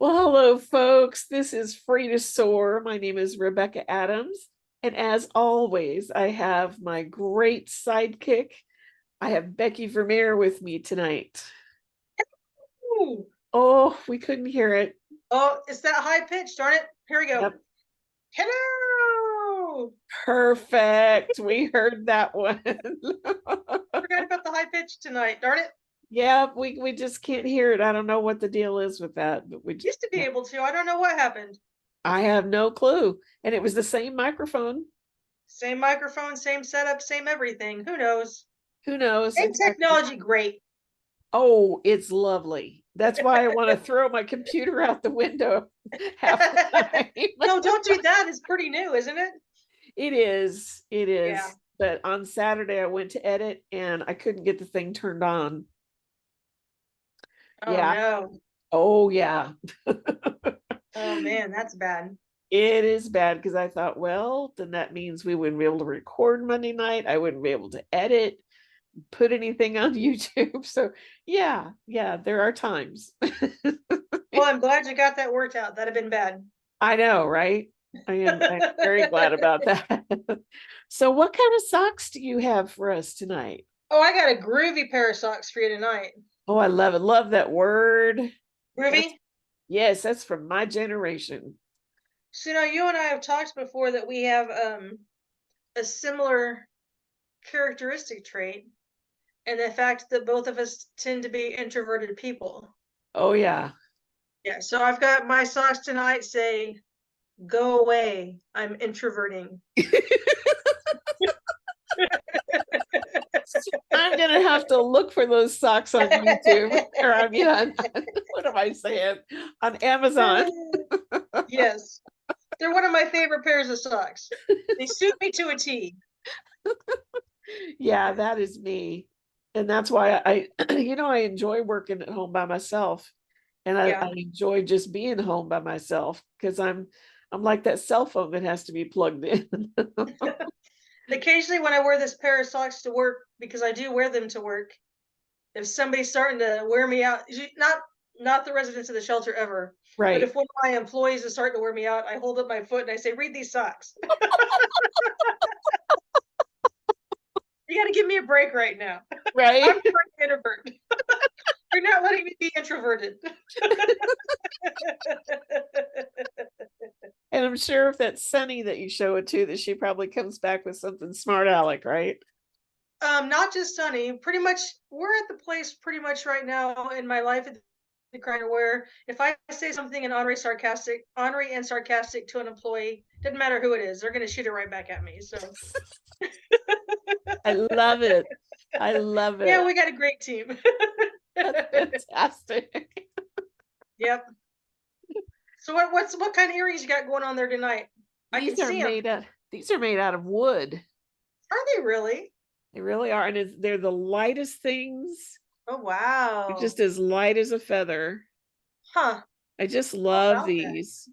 Well, hello, folks. This is Free to Soar. My name is Rebecca Adams. And as always, I have my great sidekick. I have Becky Vermeer with me tonight. Ooh. Oh, we couldn't hear it. Oh, it's that high pitch, darn it. Here we go. Yep. Hello. Perfect. We heard that one. Forgot about the high pitch tonight, darn it. Yeah, we just can't hear it. I don't know what the deal is with that, but we just Used to be can't. able to. I don't know what happened. I have no clue. And it was the same microphone. Same microphone, same setup, same everything. Who knows? Who knows Same exactly? technology, great. Oh, it's lovely. That's why I want to throw my computer out the window half the No, time. don't do that. It's pretty new, isn't it? It is. It Yeah. is. But on Saturday, I went to edit and I couldn't get the thing turned on. Oh Yeah. no. Oh, yeah. Oh man, that's bad. It is bad because I thought, well, then that means we wouldn't be able to record Monday night. I wouldn't be able to edit, put anything on YouTube. So, yeah, there are times. Well, I'm glad you got that worked out. That'd have been bad. I know, right? I'm very glad about that. So what kind of socks do you have for us tonight? Oh, I got a groovy pair of socks for you tonight. Oh, I love it. Love that word. That's Groovy? yes, that's from my generation. So, you and I have talked before that we have a similar characteristic trait, and the fact that both of us tend to be introverted people. Oh yeah. Yeah, so I've got my socks tonight say, "Go away, I'm introverting." I'm gonna have to look for those socks on YouTube. Or I mean on what am I saying? On Amazon. Yes, they're one of my favorite pairs of socks. They suit me to a T. Yeah, that is me. And that's why I enjoy working at home by myself. And I Yeah. enjoy just being home by myself because I'm like that cell phone that has to be plugged in. Occasionally, when I wear this pair of socks to work, because I do wear them to work, if somebody's starting to wear me out, not the residents of the shelter ever, but Right. if one of my employees is starting to wear me out, I hold up my foot and I say, "Read these socks." You got to give me a break right now. I'm Right. trying to introvert. You're not letting me be introverted. And I'm sure if that's Sunny that you show it to, that she probably comes back with something smart aleck, right? Not just Sunny. Pretty much, we're at the place pretty much right now in my life at the kind of where if I say something in ornery and sarcastic to an employee, doesn't matter who it is, they're going to shoot it right back at me. So I love it. I love yeah, it. we got a great team. That's fantastic. Yep. So what kind of earrings you got going on there tonight? I can These are see them. made out these are made out of wood. Are they really? They really are. And they're the lightest things. Oh They're wow. just as light as a feather. Huh. I just How love about that? these.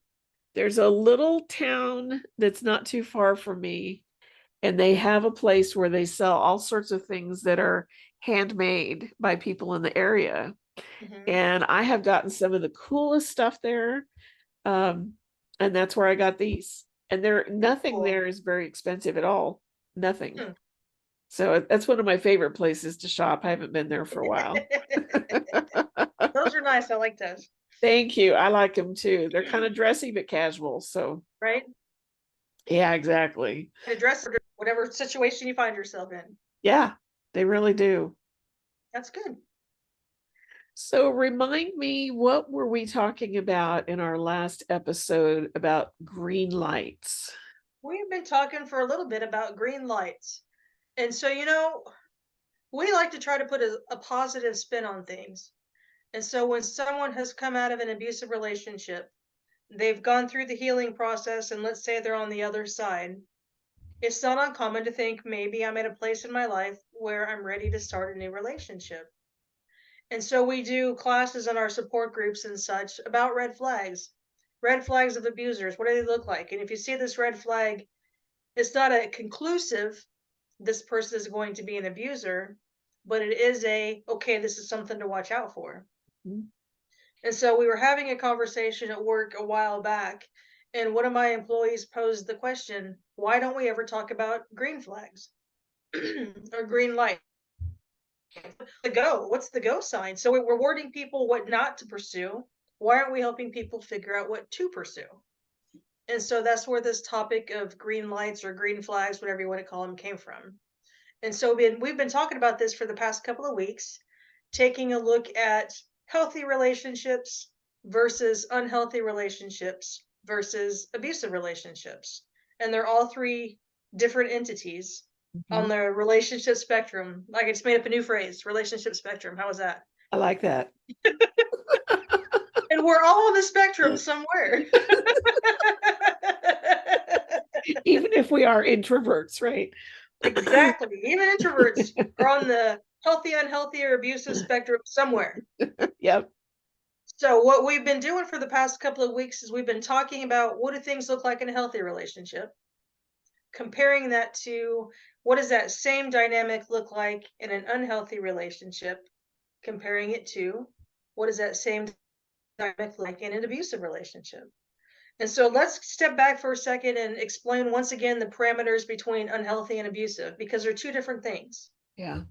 There's a little town that's not too far from me, and they have a place where they sell all sorts of things that are handmade by people in the area. Hmm. And I have gotten some of the coolest stuff there. Um, and that's where I got these. And there nothing Cool. there is very expensive at all. Nothing. Hmm. So that's one of my favorite places to shop. I haven't been there for a while. Those are nice. I like those. Thank you. I like them too. They're kind of dressy but casual. So Right? yeah, exactly. Address whatever situation you find yourself in. Yeah, they really do. That's good. So remind me, what were we talking about in our last episode about green lights? We've been talking for a little bit about green lights. And so, we like to try to put a positive spin on things. And so when someone has come out of an abusive relationship, they've gone through the healing process, and let's say they're on the other side, it's not uncommon to think maybe I'm at a place in my life where I'm ready to start a new relationship. And so we do classes in our support groups and such about red flags of abusers. What do they look like? And if you see this red flag, it's not a conclusive, this person is going to be an abuser, but it is okay, this is something to watch out for. Mhm. And so we were having a conversation at work a while back, and one of my employees posed the question, why don't we ever talk about green flags or green light? The go, what's the go sign? So we're warning people what not to pursue. Why aren't we helping people figure out what to pursue? And so that's where this topic of green lights or green flags, whatever you want to call them, came from. And so we've been talking about this for the past couple of weeks, taking a look at healthy relationships versus unhealthy relationships versus abusive relationships. And they're all three different entities on Mhm. the relationship spectrum. I just made up a new phrase, relationship spectrum. How was that? I like that. And we're all on the spectrum somewhere. Even if we are introverts, right? Exactly. Even introverts are on the healthy, unhealthy, or abusive spectrum somewhere. Yep. So what we've been doing for the past couple of weeks is we've been talking about what do things look like in a healthy relationship, comparing that to what does that same dynamic look like in an unhealthy relationship, comparing it to what does that same dynamic look like in an abusive relationship. And so let's step back for a second and explain once again the parameters between unhealthy and abusive because they're two different things. Yeah.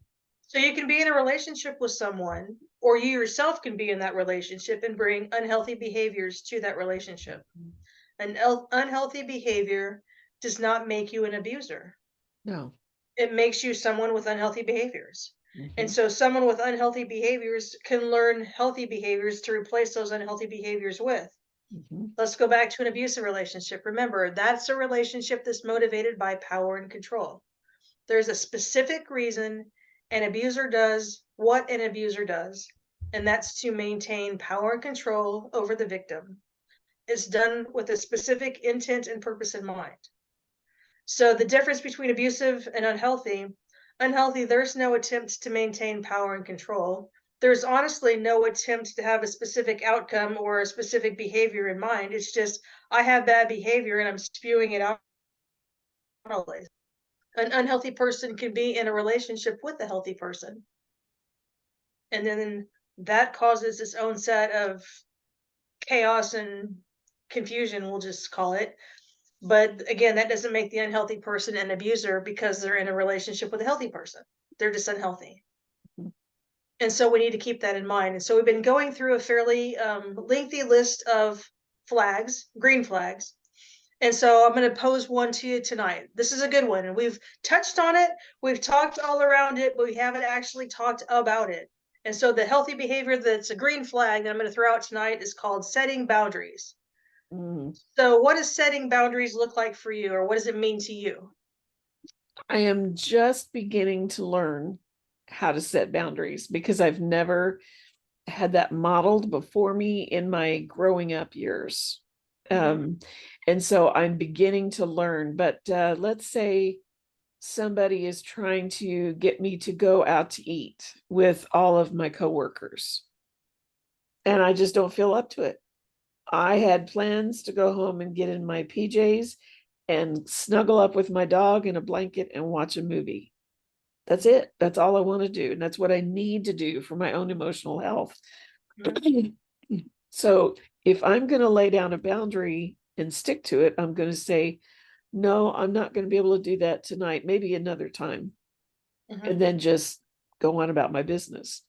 So you can be in a relationship with someone, or you yourself can be in that relationship and bring unhealthy behaviors to that relationship. An unhealthy behavior does not make you an abuser. No. It makes you someone with unhealthy behaviors. And Mhm. so someone with unhealthy behaviors can learn healthy behaviors to replace those unhealthy behaviors with. Mhm. Let's go back to an abusive relationship. Remember, that's a relationship that's motivated by power and control. There's a specific reason an abuser does what an abuser does, and that's to maintain power and control over the victim. It's done with a specific intent and purpose in mind. So the difference between abusive and unhealthy, there's no attempt to maintain power and control. There's honestly no attempt to have a specific outcome or a specific behavior in mind. It's just, I have bad behavior and I'm spewing it out always. An unhealthy person can be in a relationship with a healthy person. And then that causes its own set of chaos and confusion, we'll just call it. But again, that doesn't make the unhealthy person an abuser because they're in a relationship with a healthy person. They're just unhealthy. Mhm. And so we need to keep that in mind. And so we've been going through a fairly lengthy list of flags, green flags. And so I'm going to pose one to you tonight. This is a good one. And we've touched on it, we've talked all around it, but we haven't actually talked about it. And so the healthy behavior that's a green flag that I'm going to throw out tonight is called setting boundaries. Mm. So, what does setting boundaries look like for you, or what does it mean to you? I am just beginning to learn how to set boundaries because I've never had that modeled before me in my growing up years. Mm-hmm. Um, and so I'm beginning to learn. But let's say somebody is trying to get me to go out to eat with all of my coworkers, and I just don't feel up to it. I had plans to go home and get in my PJs and snuggle up with my dog in a blanket and watch a movie. That's it. That's all I want to do. And that's what I need to do for my own emotional health. Mm-hmm. So if I'm going to lay down a boundary and stick to it, I'm going to say, no, I'm not going to be able to do that tonight, maybe another time, Mm-hmm. and then just go on about my business.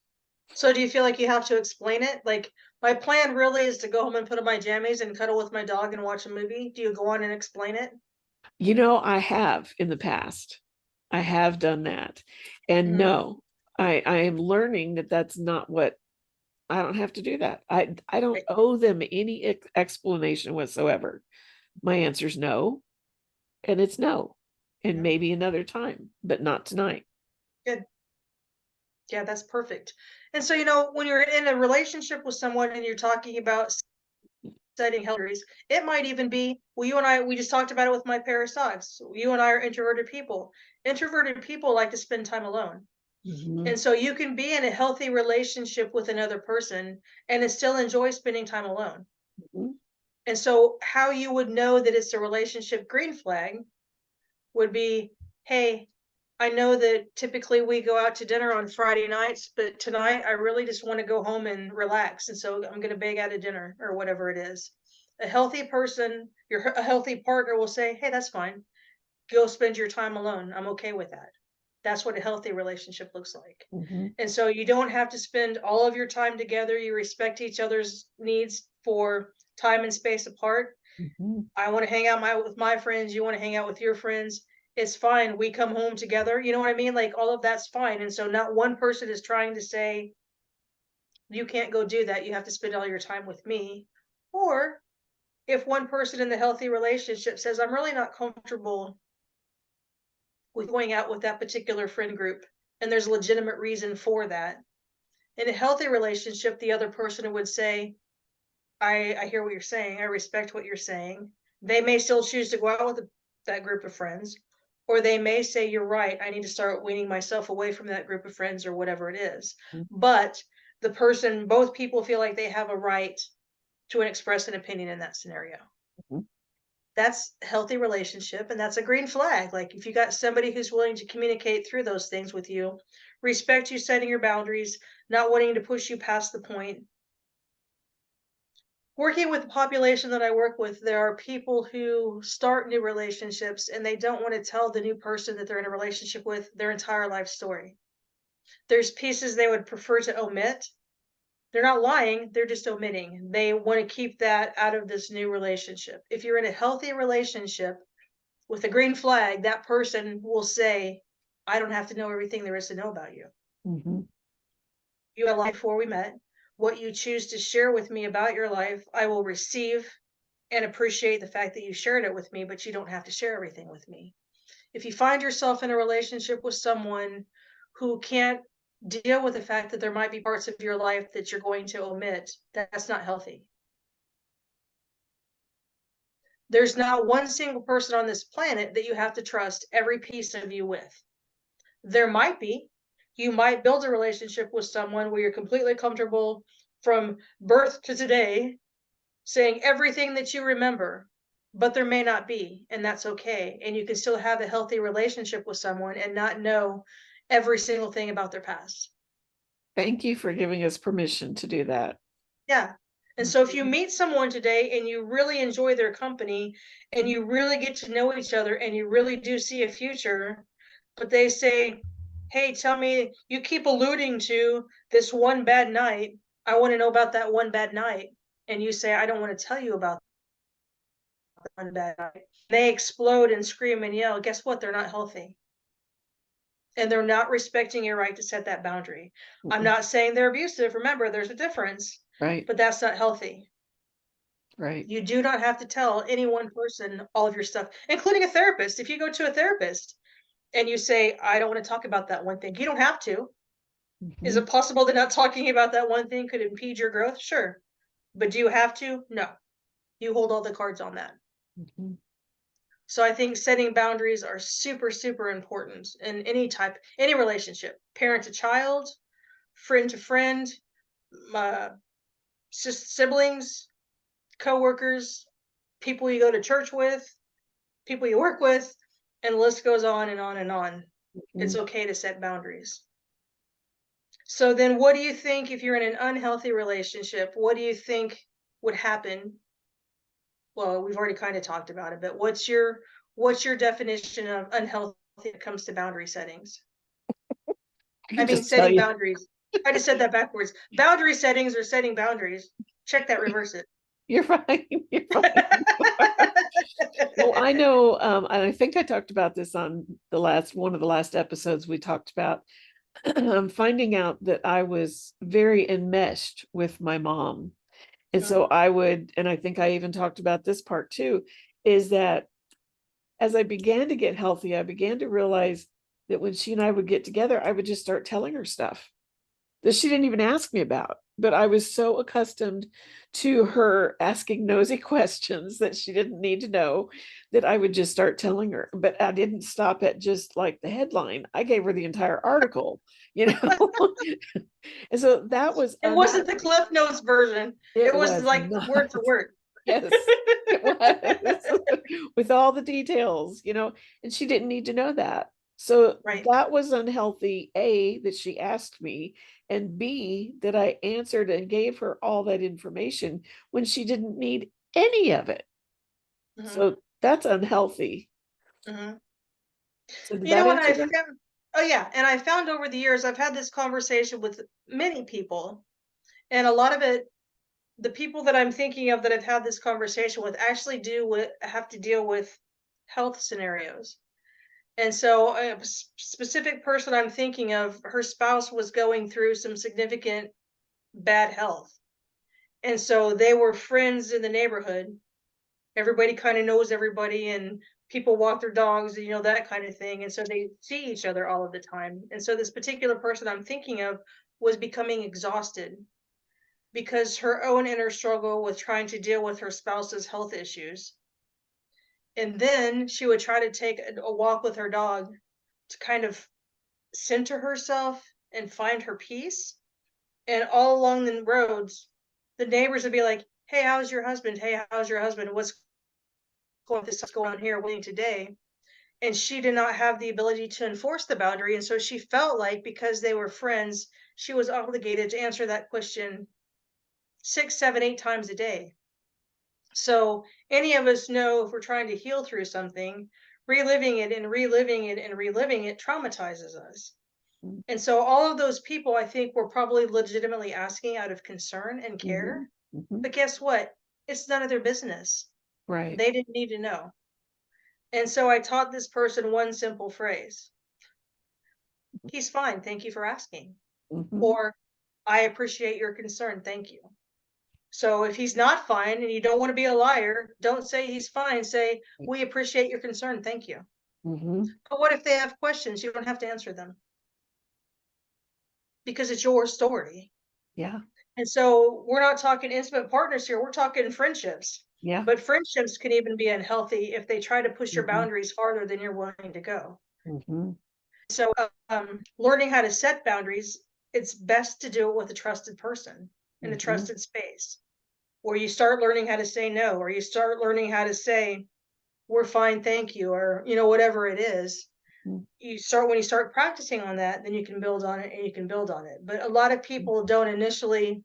So, do you feel like you have to explain it? Like, my plan really is to go home and put on my jammies and cuddle with my dog and watch a movie. Do you go on and explain it? I have in the past. I have done that. And Mm-hmm. no, I am learning that that's not what I don't have to do that. I don't Right. owe them any explanation whatsoever. My answer is no, and it's no, and Mm-hmm. maybe another time, but not tonight. Good. Yeah, that's perfect. And so, when you're in a relationship with someone and you're talking about setting boundaries, it might even be, well, you and I, we just talked about it with my pair of socks. You and I are introverted people. Introverted people like to spend time alone. Mhm. And so you can be in a healthy relationship with another person and still enjoy spending time alone. Mhm. And so, how you would know that it's a relationship green flag would be, hey, I know that typically we go out to dinner on Friday nights, but tonight I really just want to go home and relax. And so I'm going to beg out a dinner or whatever it is. A healthy person, a healthy partner will say, hey, that's fine. Go spend your time alone. I'm okay with that. That's what a healthy relationship looks like. Mm-hmm. And so you don't have to spend all of your time together. You respect each other's needs for time and space apart. Mm-hmm. I want to hang out with my friends. You want to hang out with your friends. It's fine. We come home together. You know what I mean? Like all of that's fine. And so not one person is trying to say, you can't go do that. You have to spend all your time with me. Or if one person in the healthy relationship says, I'm really not comfortable with going out with that particular friend group, and there's a legitimate reason for that. In a healthy relationship, the other person would say, I hear what you're saying. I respect what you're saying. They may still choose to go out with that group of friends, or they may say, you're right. I need to start weaning myself away from that group of friends or whatever it is. But both people feel like they have a right to express an opinion in that scenario. Mm-hmm. That's a healthy relationship, and that's a green flag. Like if you got somebody who's willing to communicate through those things with you, respect you setting your boundaries, not wanting to push you past the point. Working with the population that I work with, there are people who start new relationships and they don't want to tell the new person that they're in a relationship with their entire life story. There's pieces they would prefer to omit. They're not lying, they're just omitting. They want to keep that out of this new relationship. If you're in a healthy relationship with a green flag, that person will say, I don't have to know everything there is to know about you. Mm-hmm. You had a life before we met. What you choose to share with me about your life, I will receive and appreciate the fact that you shared it with me, but you don't have to share everything with me. If you find yourself in a relationship with someone who can't deal with the fact that there might be parts of your life that you're going to omit, that's not healthy. There's not one single person on this planet that you have to trust every piece of you with. There might be. You might build a relationship with someone where you're completely comfortable from birth to today saying everything that you remember, but there may not be, and that's okay. And you can still have a healthy relationship with someone and not know every single thing about their past. Thank you for giving us permission to do that. Yeah. And so if you meet someone today and you really enjoy their company and you really get to know each other and you really do see a future, but they say, hey, tell me, you keep alluding to this one bad night. I want to know about that one bad night. And you say, I don't want to tell you about that one bad night. They explode and scream and yell. Guess what? They're not healthy. And they're not respecting your right to set that boundary. I'm not saying they're abusive. Remember, there's a difference. Right. But that's not healthy. Right. You do not have to tell any one person all of your stuff, including a therapist. If you go to a therapist and you say, I don't want to talk about that one thing, you don't have to. Mm-hmm. Is it possible that not talking about that one thing could impede your growth? Sure. But do you have to? No. You hold all the cards on that. Mm-hmm. So I think setting boundaries are super, super important in any relationship, parent to child, friend to friend, siblings, coworkers, people you go to church with, people you work with, and the list goes on and on and on. Mm-hmm. It's okay to set boundaries. So then what do you think if you're in an unhealthy relationship? What do you think would happen? Well, we've already kind of talked about it, but what's your definition of unhealthy when it comes to boundary settings? I I can mean just tell setting you, boundaries. I just said that backwards. Boundary settings or setting boundaries. Check that, reverse it. you're fine. You're fine. Well, I know, and I think I talked about this on one of the last episodes we talked about finding out that I was very enmeshed with my mom. And so and I think I even talked about this part too, is that as I began to get healthy, I began to realize that when she and I would get together, I would just start telling her stuff that she didn't even ask me about. But I was so accustomed to her asking nosy questions that she didn't need to know that I would just start telling her. But I didn't stop at just like the headline. I gave her the entire article, you know. And so that was It wasn't the Cliff Notes version. It was like not. word for word. Yes, it was with all the details, you know, and she didn't need to know that. So Right. that was unhealthy, A, that she asked me, and B, that I answered and gave her all that information when she didn't need any of it. Hmm. So that's unhealthy. Hmm. So did You know that what answer I that? found? Oh yeah, and I found over the years I've had this conversation with many people, and a lot of it, the people that I'm thinking of that I've had this conversation with actually do with have to deal with health scenarios. And so a specific person I'm thinking of, her spouse was going through some significant bad health. And so they were friends in the neighborhood. Everybody kind of knows everybody, and people walk their dogs, that kind of thing. And so they see each other all of the time. And so this particular person I'm thinking of was becoming exhausted because her own inner struggle with trying to deal with her spouse's health issues. And then she would try to take a walk with her dog to kind of center herself and find her peace. And all along the roads, the neighbors would be like, "Hey, how's your husband? Hey, how's your husband? What's going on here waiting today?" And she did not have the ability to enforce the boundary. And so she felt like because they were friends, she was obligated to answer that question 6, 7, 8 times a day. So any of us know if we're trying to heal through something, reliving it and reliving it and reliving it traumatizes us. And so all of those people, I think, were probably legitimately asking out of concern and Mm-hmm. care. Mm-hmm. But guess what? It's none of their business. Right. They didn't need to know. And so I taught this person one simple phrase: "He's fine. Thank you for asking." Mm-hmm. Or, "I appreciate your concern. Thank you." So if he's not fine and you don't want to be a liar, don't say he's fine. Say, "We appreciate your concern. Thank you." Mm-hmm. But what if they have questions? You don't have to answer them because it's your story. Yeah. And so we're not talking intimate partners here, we're talking friendships. Yeah. But friendships can even be unhealthy if they try to push your Mm-hmm. boundaries farther than you're willing to go. Mm-hmm. So, learning how to set boundaries, it's best to do it with a trusted person in a Mm-hmm. trusted space where you start learning how to say no, or you start learning how to say, "We're fine, thank you," or, whatever it is. When you start practicing on that, then you can build on it and you can build on it. But a lot of people don't initially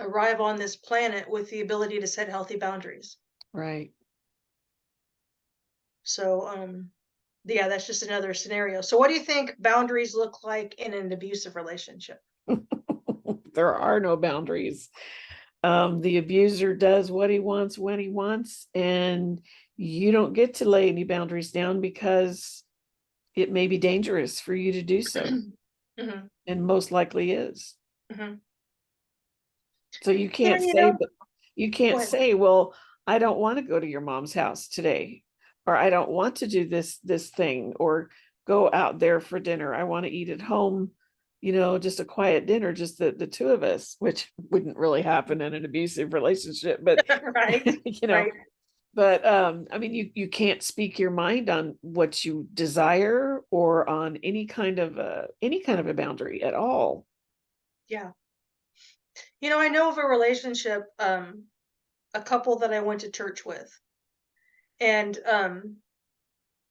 arrive on this planet with the ability to set healthy boundaries. Right. So, yeah, that's just another scenario. So, what do you think boundaries look like in an abusive relationship? There are no boundaries. The abuser does what he wants when he wants, and you don't get to lay any boundaries down because it may be dangerous for you to do so, Hmm. and most likely is. Hmm. So you Yeah, can't say, but you go can't ahead. say, well, I don't want to go to your mom's house today, or I don't want to do this thing, or go out there for dinner. I want to eat at home, just a quiet dinner, just the two of us, which wouldn't really happen in an abusive relationship, but Right, you know, right. but I mean, you can't speak your mind on what you desire or on any kind of a boundary at all. Yeah. I know of a relationship, a couple that I went to church with, and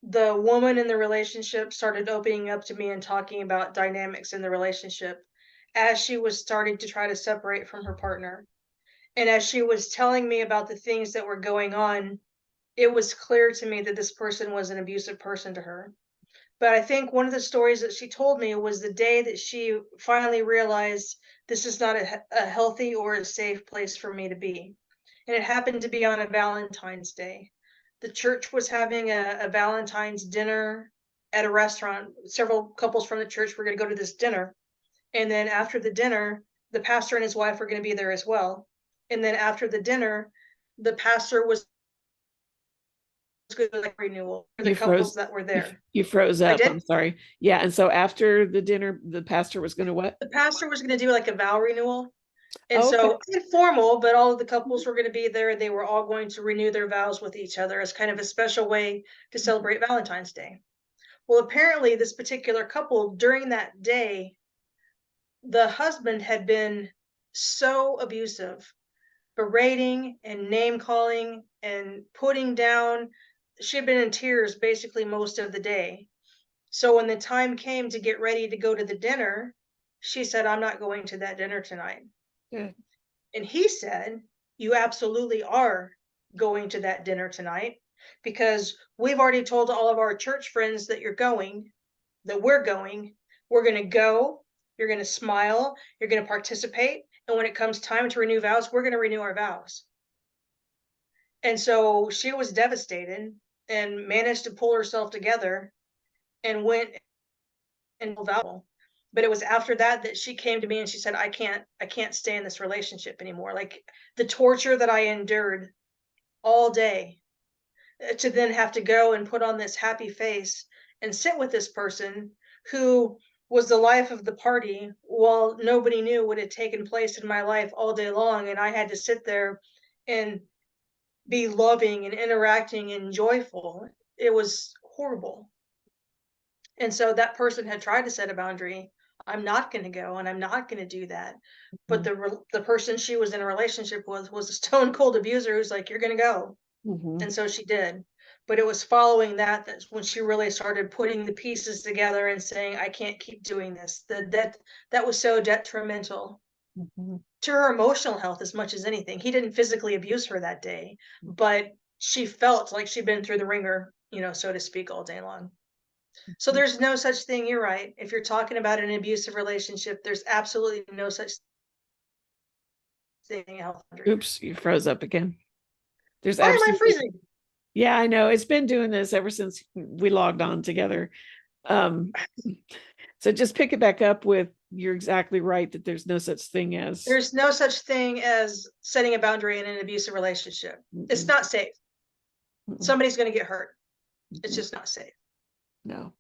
the woman in the relationship started opening up to me and talking about dynamics in the relationship as she was starting to try to separate from her partner. And as she was telling me about the things that were going on, it was clear to me that this person was an abusive person to her. But I think one of the stories that she told me was the day that she finally realized this is not a healthy or a safe place for me to be. And it happened to be on a Valentine's Day. The church was having a Valentine's dinner at a restaurant. Several couples from the church were going to go to this dinner. And then after the dinner, the pastor and his wife were going to be there as well. And then after the dinner, the pastor was going to like renewal for the You couples froze. that were You, there. you froze I up. did. I'm sorry. Yeah. And so after the dinner, the pastor was going to what? The pastor was going to do like a vow renewal. And Oh, okay. so informal, but all of the couples were going to be there and they were all going to renew their vows with each other as kind of a special way to celebrate Valentine's Day. Well, apparently, this particular couple during that day, the husband had been so abusive, berating and name calling and putting down. She had been in tears basically most of the day. So when the time came to get ready to go to the dinner, she said, I'm not going to that dinner tonight. Good. And he said, you absolutely are going to that dinner tonight because we've already told all of our church friends that you're going, that we're going. We're going to go. You're going to smile. You're going to participate. And when it comes time to renew vows, we're going to renew our vows. And so she was devastated and managed to pull herself together and went and vow. But it was after that that she came to me and she said, I can't stay in this relationship anymore. Like the torture that I endured all day to then have to go and put on this happy face and sit with this person who was the life of the party while nobody knew what had taken place in my life all day long. And I had to sit there and be loving and interacting and joyful. It was horrible. And so that person had tried to set a boundary. I'm not going to go and I'm not going to do that. But the person she was in a relationship with was a stone cold abuser who's like, you're going to go. Mm-hmm. And so she did. But it was following that that's when she really started putting the pieces together and saying, I can't keep doing this. That was so detrimental Mm-hmm. to her emotional health as much as anything. He didn't physically abuse her that day, but she felt like she'd been through the ringer, so to speak, all day long. So there's no such thing, you're right. If you're talking about an abusive relationship, there's absolutely no such thing as a health boundary. Oops, you froze up again. There's Why am I absolutely, freezing? yeah, I know. It's been doing this ever since we logged on together. Um, so just pick it back up with you're exactly right that there's no such thing as There's no such thing as setting a boundary in an abusive relationship. It's mm-mm, not safe. mm-mm, Somebody's going to get hurt. It's mm-mm, just not safe. no.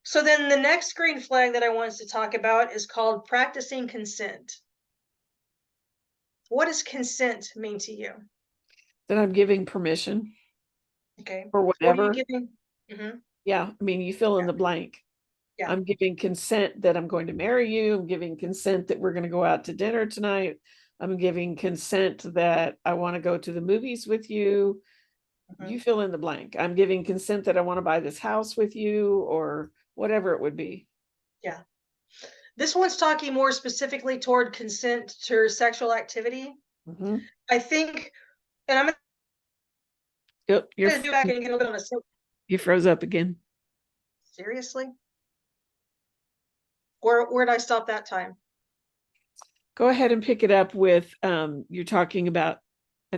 So then the next green flag that I want us to talk about is called practicing consent. What does consent mean to you? That I'm giving permission Okay. for What are you whatever. giving? Mm-hmm. Yeah, I mean, you fill in Yeah. the blank. Yeah. I'm giving consent that I'm going to marry you. I'm giving consent that we're going to go out to dinner tonight. I'm giving consent that I want to go to the movies with you. Mm-hmm. You fill in the blank. I'm giving consent that I want to buy this house with you or whatever it would be. Yeah. This one's talking more specifically toward consent to sexual activity. Mm-hmm. I think, and I'm Yep, going to do back and get a little bit on a you froze up again. seriously. Where did I stop that time? Go ahead and pick it up with you're talking about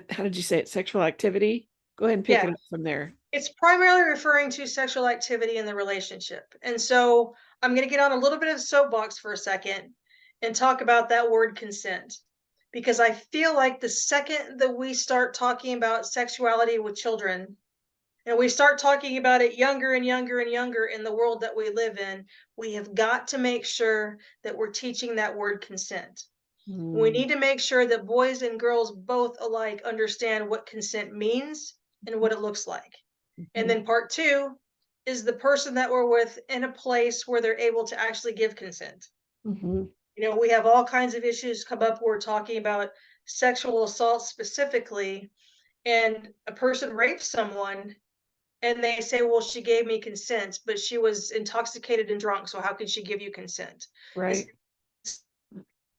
how did you say it? Sexual activity. Go ahead and pick Yeah. it up from there. It's primarily referring to sexual activity in the relationship. And so I'm going to get on a little bit of soapbox for a second and talk about that word consent. Because I feel like the second that we start talking about sexuality with children, and we start talking about it younger and younger and younger in the world that we live in, we have got to make sure that we're teaching that word consent. We need to make sure that boys and girls both alike understand what consent means and what it looks like. And then part two is the person that we're with in a place where they're able to actually give consent. Mm-hmm. We have all kinds of issues come up. We're talking about sexual assault specifically, and a person rapes someone and they say, well, she gave me consent, but she was intoxicated and drunk. So how could she give you consent? Right.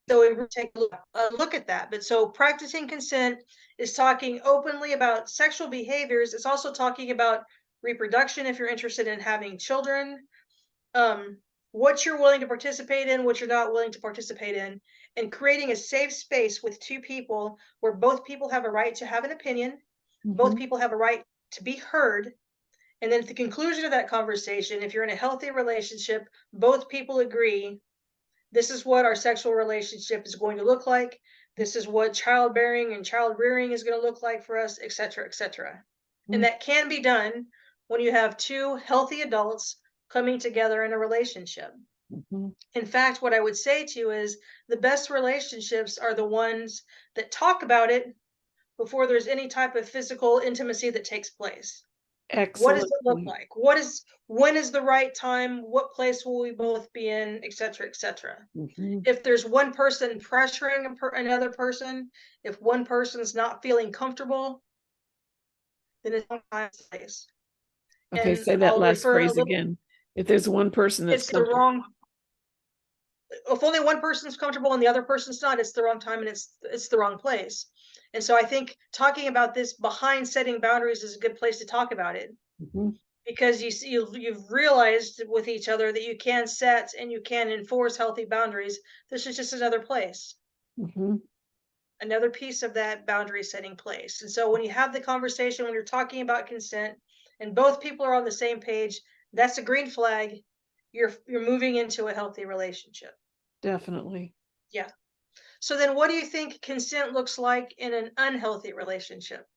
So we take a look at that. But so practicing consent is talking openly about sexual behaviors. It's also talking about reproduction if you're interested in having children, what you're willing to participate in, what you're not willing to participate in, and creating a safe space with two people where both people have a right to have an opinion, both people have a right to be heard. And then at the conclusion of that conversation, if you're in a healthy relationship, both people agree this is what our sexual relationship is going to look like. This is what childbearing and child rearing is going to look like for us, et cetera, et cetera. And that can be done when you have two healthy adults coming together in a relationship. Mm-hmm. In fact, what I would say to you is the best relationships are the ones that talk about it before there's any type of physical intimacy that takes place. What does Excellent it look point. like? When is the right time? What place will we both be in, et cetera, et cetera. Mm-hmm. If there's one person pressuring another person, if one person's not feeling comfortable, then it's not place. Okay, And say that I'll last refer a phrase little, again. If there's one person that's it's the comfortable. wrong, if only one person's comfortable and the other person's not, it's the wrong time and it's the wrong place. And so I think talking about this behind setting boundaries is a good place to talk about it, Mhm, because you see, you've realized with each other that you can set and you can enforce healthy boundaries. This is just another place, mhm. another piece of that boundary setting place. And so when you have the conversation, when you're talking about consent and both people are on the same page, that's a green flag. You're moving into a healthy relationship. Definitely. Yeah. So then what do you think consent looks like in an unhealthy relationship?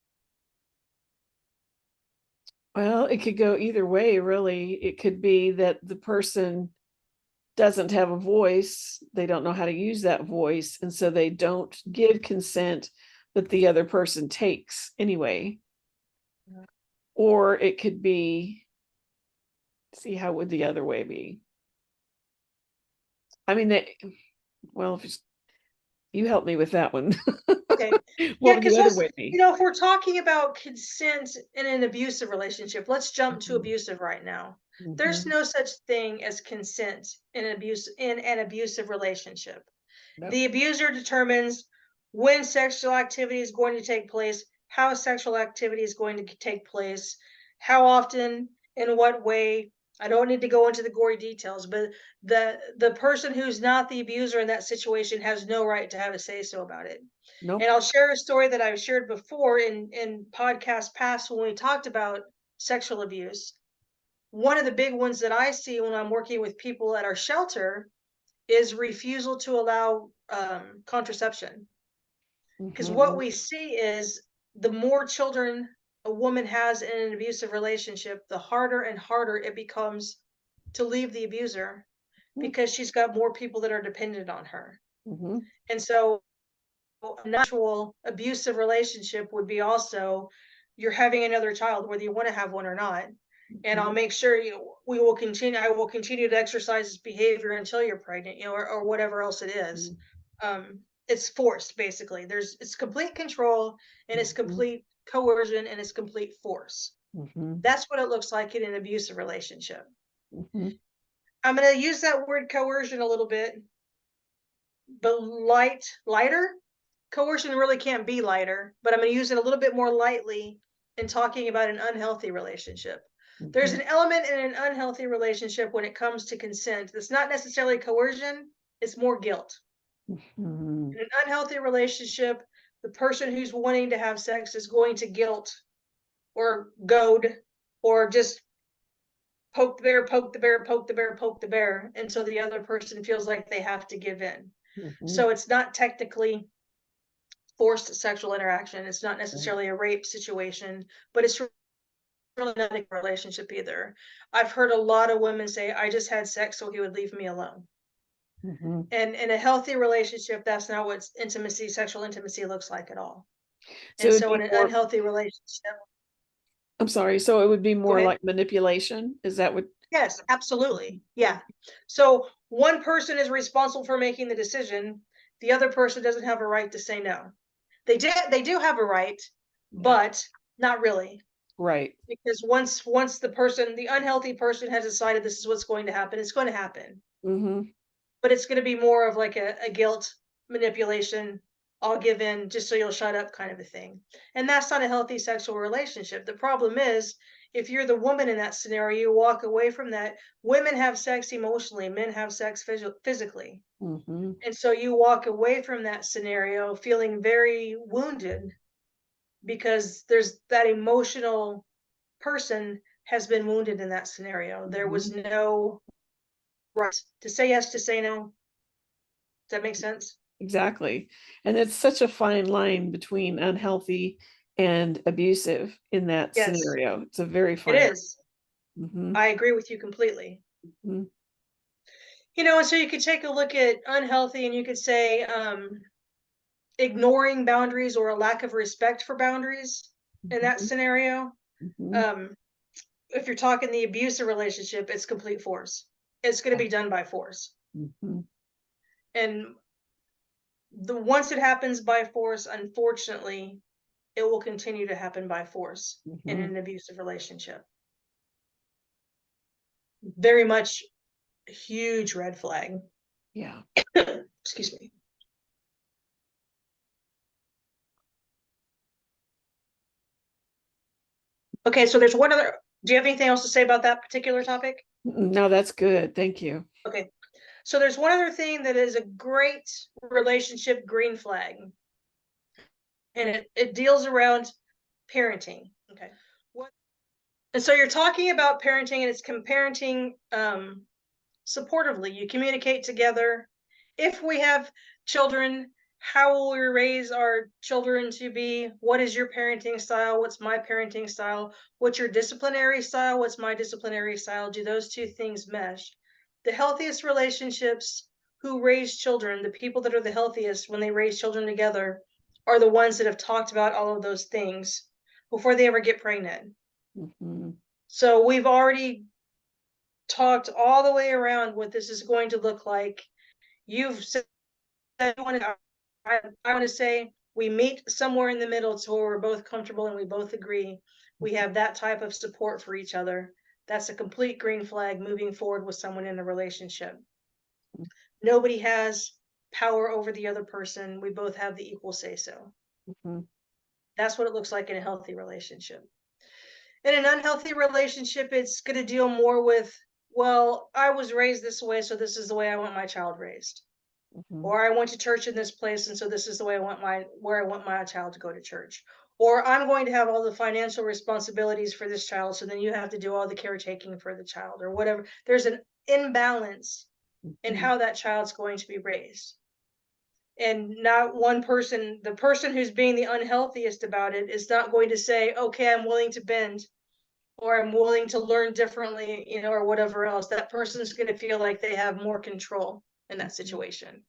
Well, it could go either way, really. It could be that the person doesn't have a voice, they don't know how to use that voice, and so they don't give consent, but the other person takes anyway. Yeah. Or it could be, see, how would the other way be? I mean, well, if it's, you help me with that one. Okay. What Yeah, would because the other let's, way be? if we're talking about consent in an abusive relationship, let's jump to Mhm, abusive right now. There's mhm. no such thing as consent in an abusive relationship. Nope, The abuser determines when sexual activity is going to take place, how sexual activity is going to take place, how often, in what way. I don't need to go into the gory details, but the person who's not the abuser in that situation has no right to have a say so about it. And nope. I'll share a story that I've shared before in podcasts past when we talked about sexual abuse. One of the big ones that I see when I'm working with people at our shelter is refusal to allow contraception. Because what Mhm, we see is the more children a woman has in an abusive relationship, the harder and harder it becomes to leave the abuser, mhm, because she's got more people that are dependent on her. mhm, And so a natural abusive relationship would be also you're having another child, whether you want to have one or not. And I'll mhm, make sure I will continue to exercise this behavior until you're pregnant, or whatever else it is. It's forced, basically. It's complete control and it's mhm, complete coercion and it's complete force. mhm, That's what it looks like in an abusive relationship. mhm, I'm going to use that word coercion a little bit, but lighter. Coercion really can't be lighter, but I'm going to use it a little bit more lightly in talking about an unhealthy relationship. There's mhm, an element in an unhealthy relationship when it comes to consent that's not necessarily coercion, it's more guilt. mhm, In an unhealthy relationship, the person who's wanting to have sex is going to guilt or goad or just poke the bear, poke the bear, poke the bear, poke the bear until the other person feels like they have to give in. mhm, So it's not technically forced sexual interaction. It's not mhm, necessarily a rape situation, but it's really not a relationship either. I've heard a lot of women say, I just had sex so he would leave me alone. mhm. And in a healthy relationship, that's not what intimacy, sexual intimacy looks like at all. So And it'd so in be an more, unhealthy relationship, I'm sorry, so it would be go more ahead. like manipulation? Is that what? Yes, absolutely. Yeah. So one person is responsible for making the decision. The other person doesn't have a right to say no. They do have a right, Yeah, but not really. right. Because once the unhealthy person has decided this is what's going to happen, it's going to happen. Mhm, But it's going to be more of like a guilt manipulation. I'll give in just so you'll shut up kind of a thing. And that's not a healthy sexual relationship. The problem is if you're the woman in that scenario, you walk away from that. Women have sex emotionally, men have sex physically. mhm, And so you walk away from that scenario feeling very wounded because there's that emotional person has been wounded in that scenario. There was mhm. no right to say yes, to say no. Does that make sense? Exactly. And it's such a fine line between unhealthy and abusive in that Yes, scenario. It's a very it fine. is. Mhm, I agree with you completely. mhm, And so you could take a look at unhealthy and you could say ignoring boundaries or a lack of respect for boundaries in that mhm, scenario. mhm, Um, if you're talking the abusive relationship, it's complete force. It's going to be done by force. mhm, And the once it happens by force, unfortunately, it will continue to happen by force in mhm. an abusive relationship. very much a huge red flag. Yeah. Excuse me. Okay, so there's one other. Do you have anything else to say about that particular topic? No, that's good. Thank you. Okay, so there's one other thing that is a great relationship green flag, and it deals around parenting. Okay. What and so you're talking about parenting, and it's comparenting supportively. You communicate together. If we have children, how will we raise our children to be? What is your parenting style? What's my parenting style? What's your disciplinary style? What's my disciplinary style? Do those two things mesh? The healthiest relationships who raise children, the people that are the healthiest when they raise children together, are the ones that have talked about all of those things before they ever get pregnant. Mm-hmm. So we've already talked all the way around what this is going to look like. You've said I want to say we meet somewhere in the middle to where we're both comfortable and we both agree. We have that type of support for each other. That's a complete green flag moving forward with someone in a relationship. Nobody has power over the other person. We both have the equal say so. Mm-hmm. That's what it looks like in a healthy relationship. In an unhealthy relationship, it's going to deal more with, well, I was raised this way, so this is the way I want my child raised. Mm-hmm. Or I went to church in this place, and so this is the way where I want my child to go to church. Or I'm going to have all the financial responsibilities for this child, so then you have to do all the caretaking for the child, or whatever. There's an imbalance in Mm-hmm. how that child's going to be raised. And not one person, the person who's being the unhealthiest about it is not going to say, okay, I'm willing to bend, or I'm willing to learn differently, or whatever else. That person's going to feel like they have more control in that situation.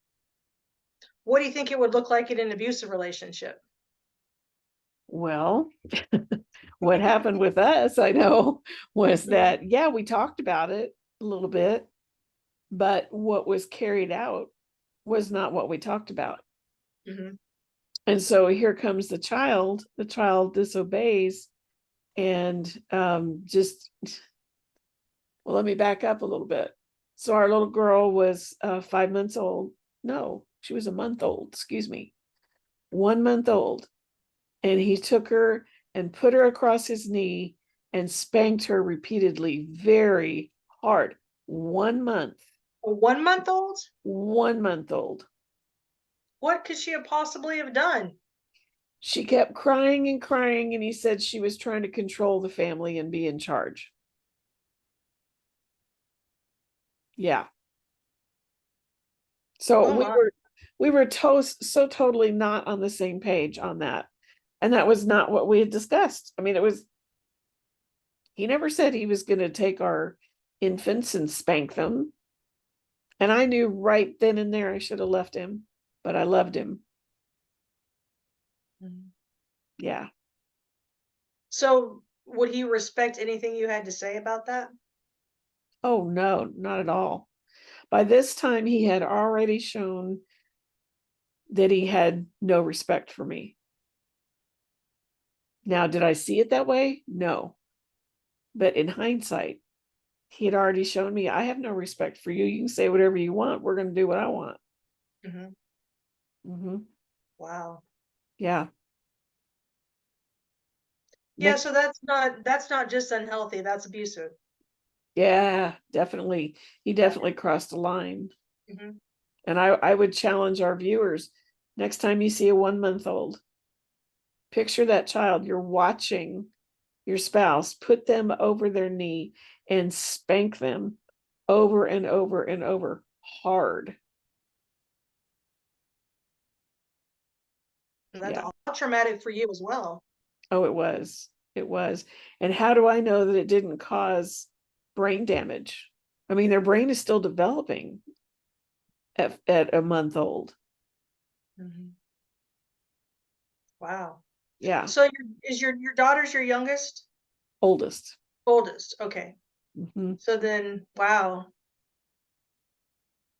What do you think it would look like in an abusive relationship? Well, what happened with us, I know, was that, yeah, we talked about it a little bit, but what was carried out was not what we talked about. Mm-hmm. And so here comes the child disobeys, and just, well, let me back up a little bit. So our little girl was 5 months old. No, she was a month old, excuse me, 1 month old. And he took her and put her across his knee and spanked her repeatedly, very hard. 1 month. A 1 month old? 1 month old. What could she have possibly have done? She kept crying and crying, and he said she was trying to control the family and be in charge. Yeah. So Oh my. we were so totally not on the same page on that. And that was not what we had discussed. I mean, he never said he was going to take our infants and spank them. And I knew right then and there I should have left him, but I loved him. Mhm. Yeah. So would he respect anything you had to say about that? Oh, no, not at all. By this time, he had already shown that he had no respect for me. Now, did I see it that way? No. But in hindsight, he had already shown me I have no respect for you. You can say whatever you want. We're going to do what I want. Mm-hmm. Mm-hmm. Wow. Yeah. Yeah, Next. so that's not just unhealthy, that's abusive. Yeah, definitely. He definitely crossed the line. Mm-hmm. And I would challenge our viewers, next time you see a 1 month old, picture that child. You're watching your spouse, put them over their knee and spank them over and over and over hard. And that's Yeah. all traumatic for you as well. Oh, it was. It was. And how do I know that it didn't cause brain damage? I mean, their brain is still developing at a month old. Mm-hmm. Wow. Yeah. So your daughter's your youngest? Oldest. Oldest. Okay. Mm-hmm. So then, wow.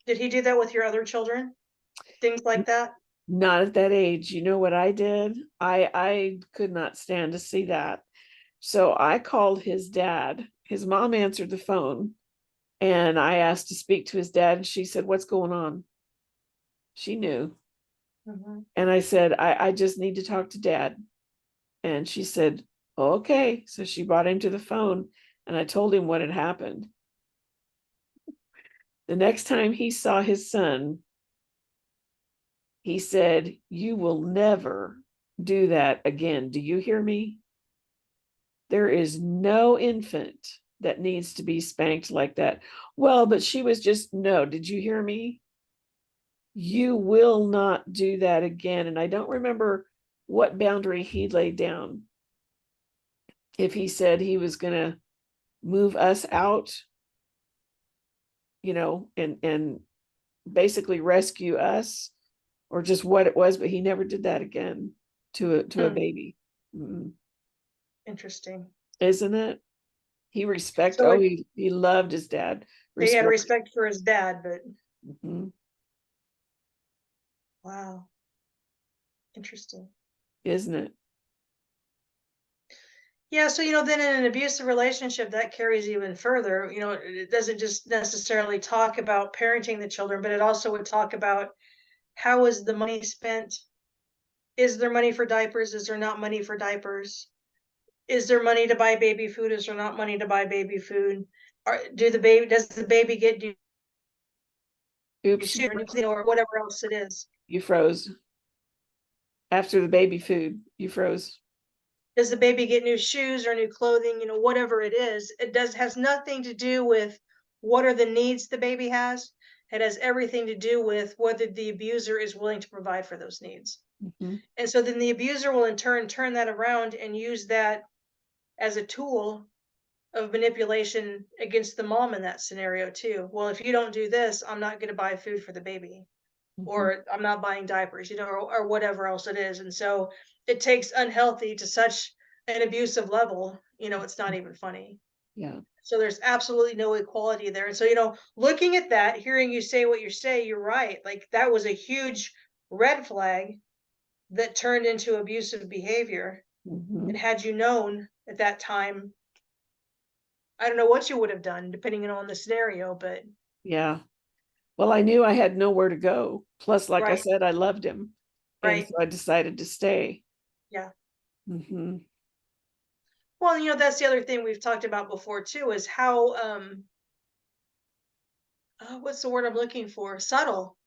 Did he do that with your other children? Things like that? Not at that age. You know what I did? I could not stand to see that. So I called his dad. His mom answered the phone, And I asked to speak to his dad, and she said, "What's going on?" She knew. Mhm. And I said, I just need to talk to dad. And she said, "Oh, okay." So she brought him to the phone, and I told him what had happened. The next time he saw his son, he said, "You will never do that again. Do you hear me? There is no infant that needs to be spanked like that." Well, but she was just, no, did you hear me? You will not do that again. And I don't remember what boundary he laid down. If he said he was going to move us out, and basically rescue us, or just what it was, but he never did that again to a Hmm. baby. Mm. Interesting. Isn't it? So He loved his dad. he had Respect. respect for his dad, but Mhm. wow, interesting. Isn't it? Yeah, so then in an abusive relationship, that carries even further. It doesn't just necessarily talk about parenting the children, but it also would talk about how is the money spent? Is there money for diapers? Is there not money for diapers? Is there money to buy baby food? Is there not money to buy baby food? Does the baby get new Oops, shoes or or whatever else it is? you froze. After the baby food, you froze. Does the baby get new shoes or new clothing? Whatever it is, it has nothing to do with what are the needs the baby has. It has everything to do with whether the abuser is willing to provide for those needs. Mhm. And so then the abuser will in turn that around and use that as a tool of manipulation against the mom in that scenario too. Well, if you don't do this, I'm not going to buy food for the baby, Mhm. or I'm not buying diapers, or whatever else it is. And so it takes unhealthy to such an abusive level, it's not even funny. Yeah. So there's absolutely no equality there. And so, looking at that, hearing you say what you say, you're right. Like that was a huge red flag that turned into abusive behavior. And Mhm. had you known at that time, I don't know what you would have done depending on the scenario, but Yeah. Well, I knew I had nowhere to go. Plus, like I right, said, I loved him. And right. so I decided to stay. Yeah. Hmm. Well, that's the other thing we've talked about before too is how what's the word I'm looking for? Subtle.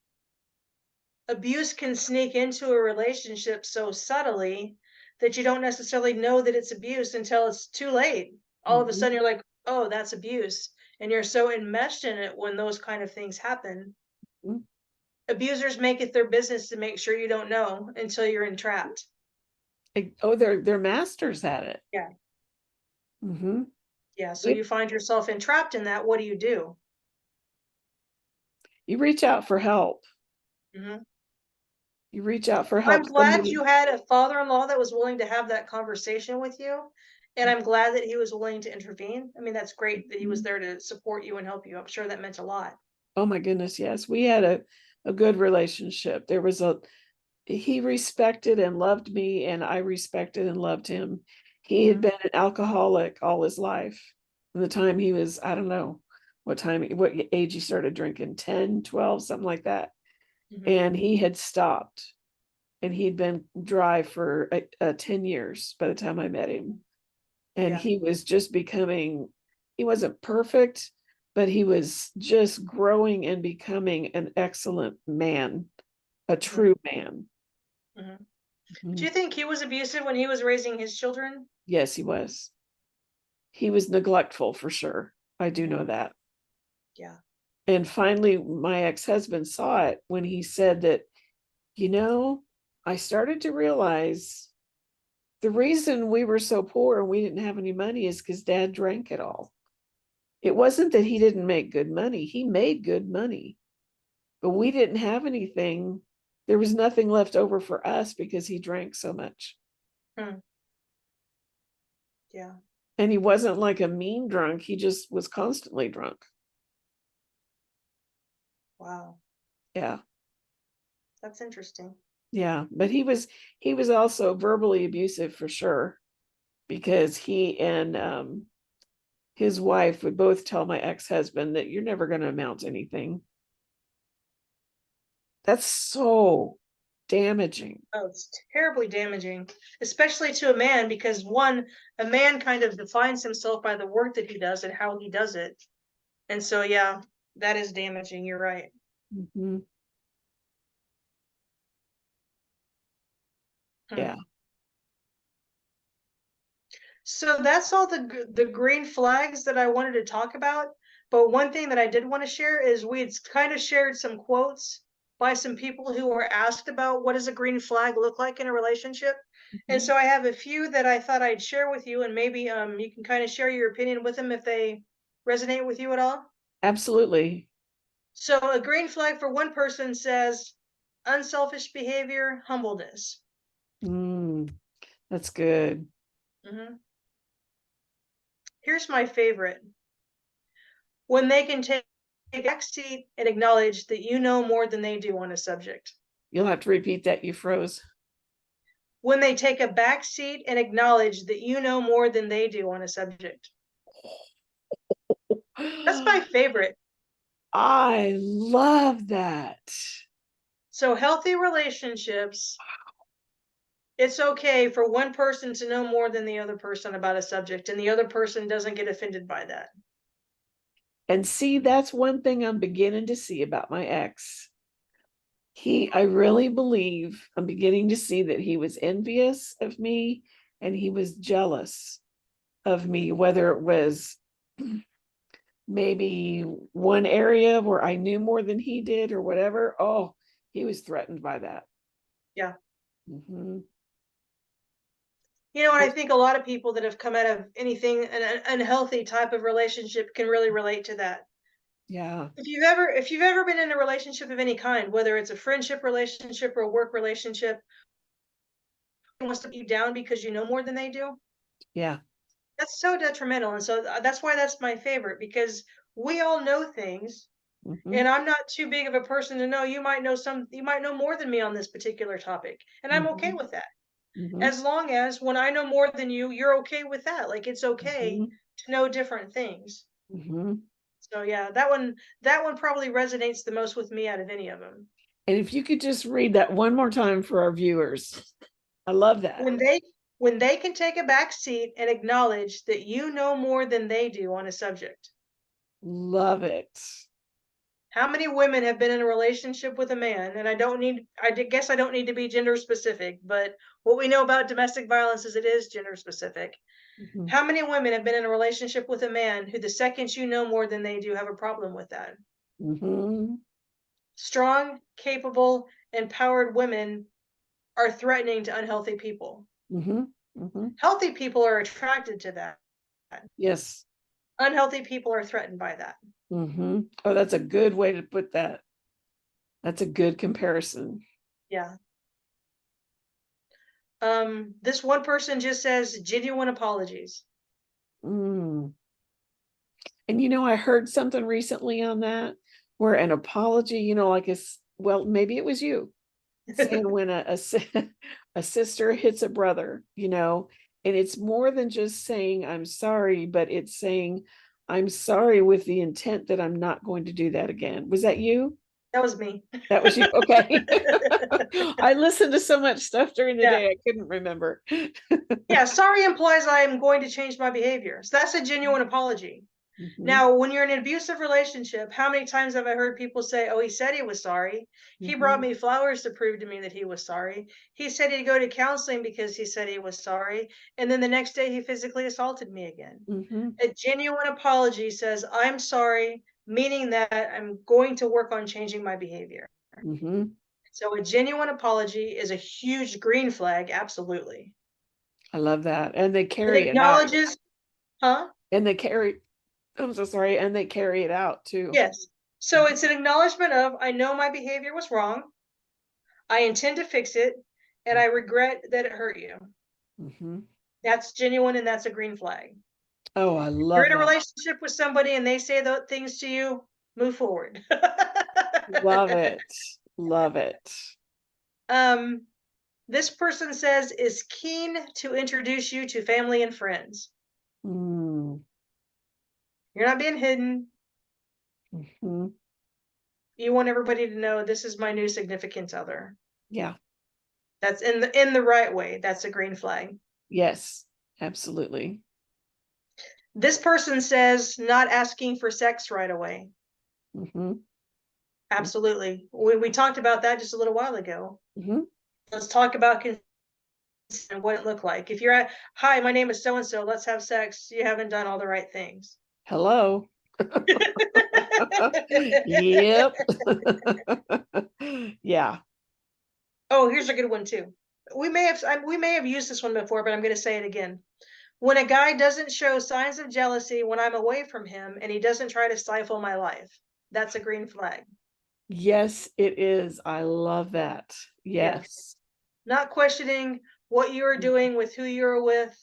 Abuse can sneak into a relationship so subtly that you don't necessarily know that it's abuse until it's too late. All of a Hmm. sudden you're like, "Oh, that's abuse." And you're so enmeshed in it when those kind of things happen. Abusers make it their business to make sure you don't know until you're entrapped. Oh, they're masters at it. Yeah. Hmm. Yeah, so you find yourself entrapped in that, what do you do? You reach out for help. Mhm. You reach out for I'm help. glad you had a father-in-law that was willing to have that conversation with you, and I'm glad that he was willing to intervene. I mean, that's great that he was Mhm. there to support you and help you. I'm sure that meant a lot. Oh my goodness, yes. We had a good relationship. He respected and loved me, and I respected and loved him. He had Mhm, been an alcoholic all his life. From the time he was, I don't know what age he started drinking, 10, 12, something like that. mhm. And he had stopped, and he'd been dry for 10 years by the time I met him. And Yeah, he was just becoming, he wasn't perfect, but he was just growing and becoming an excellent man, a mhm, true man. mhm. Do Mhm. you think he was abusive when he was raising his children? Yes, he was. He was neglectful for sure. I do Mhm. know that. Yeah. And finally, my ex husband saw it when he said that, you know, I started to realize the reason we were so poor and we didn't have any money is because dad drank it all. It wasn't that he didn't make good money, he made good money, but we didn't have anything. There was nothing left over for us because he drank so much. Hmm. Yeah. And he wasn't like a mean drunk, he just was constantly drunk. Wow. Yeah. That's interesting. Yeah, but he was also verbally abusive for sure, because he and his wife would both tell my ex-husband that you're never going to amount to anything. That's so damaging. Oh, it's terribly damaging, especially to a man, because one, a man kind of defines himself by the work that he does and how he does it. And so, yeah, that is damaging. You're right. Mm-hmm. Hmm. Yeah. So that's all the green flags that I wanted to talk about. But one thing that I did want to share is we had kind of shared some quotes by some people who were asked about what does a green flag look like in a relationship. And Mm-hmm. so I have a few that I thought I'd share with you, and maybe you can kind of share your opinion with them if they resonate with you at all. Absolutely. So a green flag for one person says unselfish behavior, humbleness. That's good. Hmm. Here's my favorite. When they can take a back seat and acknowledge that you know more than they do on a subject. You'll have to repeat that. You froze. When they take a back seat and acknowledge that you know more than they do on a subject. That's my favorite. I love that. So, healthy relationships, it's okay for one person to know more than the other person about a subject, and the other person doesn't get offended by that. And see, that's one thing I'm beginning to see about my ex. I really believe I'm beginning to see that he was envious of me and he was jealous of me, whether it was maybe one area where I knew more than he did or whatever. Oh, he was threatened by that. Yeah. Mm-hmm. You know, and I think a lot of people that have come out of anything, an unhealthy type of relationship, can really relate to that. Yeah. If you've ever been in a relationship of any kind, whether it's a friendship relationship or a work relationship, wants to be down because you know more than they do, Yeah. that's so detrimental. And so that's why that's my favorite, because we all know things, Mm-hmm. and I'm not too big of a person to know you might know more than me on this particular topic, and I'm okay Mm-hmm. with that. Mm-hmm. As long as when I know more than you, you're okay with that. Like, it's okay Mm-hmm. to know different things. Mm-hmm. So yeah, that one probably resonates the most with me out of any of them. And if you could just read that one more time for our viewers, I love that. When they can take a back seat and acknowledge that you know more than they do on a subject. Love it. How many women have been in a relationship with a man, and guess I don't need to be gender specific, but what we know about domestic violence is it is gender specific. Mm-hmm. How many women have been in a relationship with a man who, the second you know more than they do, have a problem with that? Mm-hmm. Strong, capable, empowered women are threatening to unhealthy people. Mm-hmm. Mm-hmm. Healthy people are attracted to that. Yes. Unhealthy people are threatened by that. Mm-hmm. Oh, that's a good way to put that. That's a good comparison. Yeah. This one person just says genuine apologies. Mm. And I heard something recently on that where an apology, like well, maybe it was you saying when a sister hits a brother, and it's more than just saying I'm sorry, but it's saying I'm sorry with the intent that I'm not going to do that again. Was that you? That was me. That was you. Okay. I listened to so much stuff during the Yeah. day, I couldn't remember. Yeah. Sorry implies I am going to change my behavior. So that's a genuine apology. Mm-hmm. Now, when you're in an abusive relationship, how many times have I heard people say, "Oh, he said he was sorry. He brought Mm-hmm. me flowers to prove to me that he was sorry. He said he'd go to counseling because he said he was sorry. And then the next day he physically assaulted me again." Mm-hmm. A genuine apology says, "I'm sorry," meaning that I'm going to work on changing my behavior. Mm-hmm. So a genuine apology is a huge green flag, absolutely. I love that. And they It carry it out. acknowledges, huh? And they carry, I'm so sorry, and they carry it out too. Yes. So it's an acknowledgement of, I know my behavior was wrong. I intend to fix it, and I regret that it hurt you. Mm-hmm. That's genuine, and that's a green flag. Oh, I You're love in a that. relationship with somebody and they say those things to you, move forward. Love it. Love it. um, this person says is keen to introduce you to family and friends. Mm. You're not being hidden. Mhm. You want everybody to know this is my new significant other. Yeah. That's in the right way. That's a green flag. Yes. Absolutely. This person says not asking for sex right away. Hmm. Absolutely. We talked about that just a little while ago. Hmm. Let's talk about consent and what it looked like. If you're at, hi, my name is so and so, let's have sex, you haven't done all the right things. Hello. Yep. Yeah. Oh, here's a good one too. We may have used this one before, but I'm going to say it again. When a guy doesn't show signs of jealousy when I'm away from him and he doesn't try to stifle my life, that's a green flag. Yes, it is. I love that. Yes. Yes. Not questioning what you are doing with who you're with,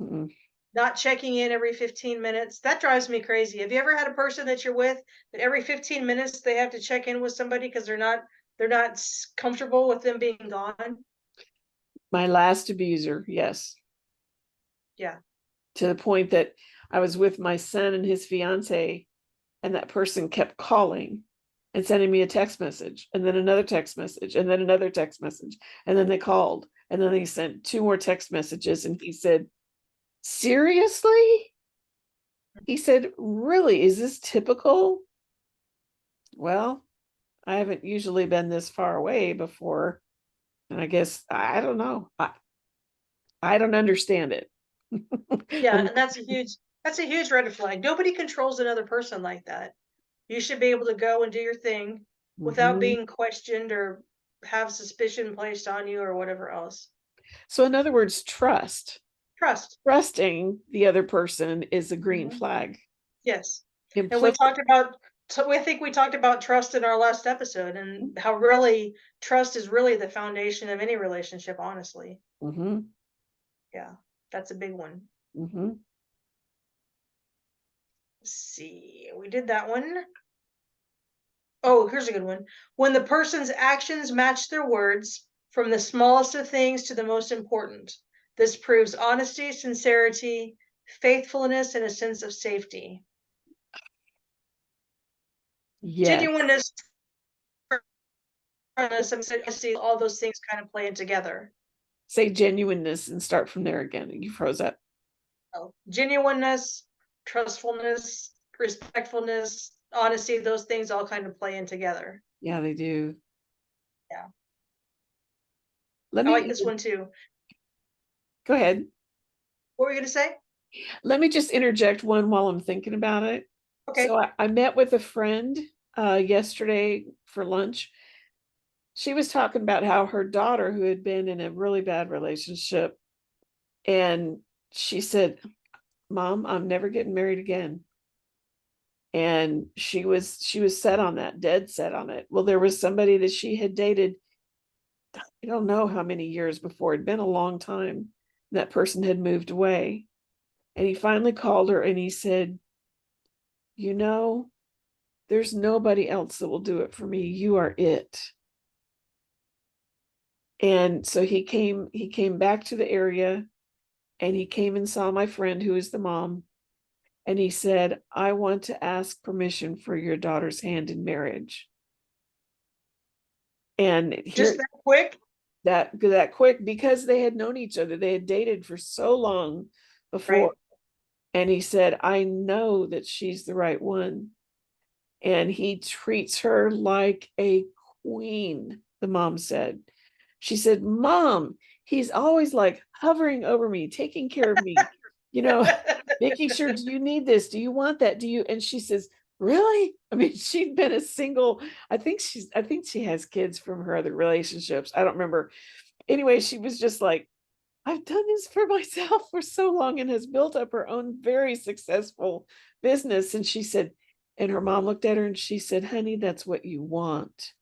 Mm-mm. not checking in every 15 minutes. That drives me crazy. Have you ever had a person that you're with that every 15 minutes they have to check in with somebody because they're not comfortable with them being gone? My last abuser, yes. Yeah. To the point that I was with my son and his fiance, and that person kept calling and sending me a text message, and then another text message, and then another text message. And then they called, and then they sent two more text messages. And he said, seriously? He said, really? Is this typical? Well, I haven't usually been this far away before. And I guess, I don't know. I don't understand it. Yeah, And and that's a huge red flag. Nobody controls another person like that. You should be able to go and do your thing without mhm. being questioned or have suspicion placed on you or whatever else. So, in other words, trust. Trust. Trusting the other person is a green Mhm. flag. Yes. And we Implicit. talked about, so I think we talked about trust in our last episode and how really trust is really the foundation of any relationship, honestly. Mm-hmm, Yeah, that's a big one. mm-hmm. Let's see, we did that one. Oh, here's a good one. When the person's actions match their words, from the smallest of things to the most important, this proves honesty, sincerity, faithfulness, and a sense of safety. Yes. Genuineness, honesty, all those things kind of playing together. Say genuineness and start from there again. You froze up. So, genuineness, trustfulness, respectfulness, honesty, those things all kind of play in together. Yeah, they do. Yeah. Let I like me this one too. go ahead. What were you going to say? Let me just interject one while I'm thinking about it. So Okay. I met with a friend yesterday for lunch. She was talking about how her daughter, who had been in a really bad relationship, and she said, Mom, I'm never getting married again. And she was set on that, dead set on it. Well, there was somebody that she had dated, I don't know how many years before. It'd been a long time. That person had moved away. And he finally called her and he said, you know, there's nobody else that will do it for me. You are it. And so he came back to the area, and he came and saw my friend who is the mom. And he said, I want to ask permission for your daughter's hand in marriage. And Just here, that quick? that quick, because they had known each other, they had dated for so long before. Right. And he said, I know that she's the right one. And he treats her like a queen, the mom said. She said, Mom, he's always like hovering over me, taking care of me, you know, making sure, do you need this? Do you want that? Do you? And she says, really? I mean, she'd been a single, I think she has kids from her other relationships. I don't remember. Anyway, she was just like, I've done this for myself for so long, and has built up her own very successful business. And she said, and her mom looked at her and she said, honey, that's what you want.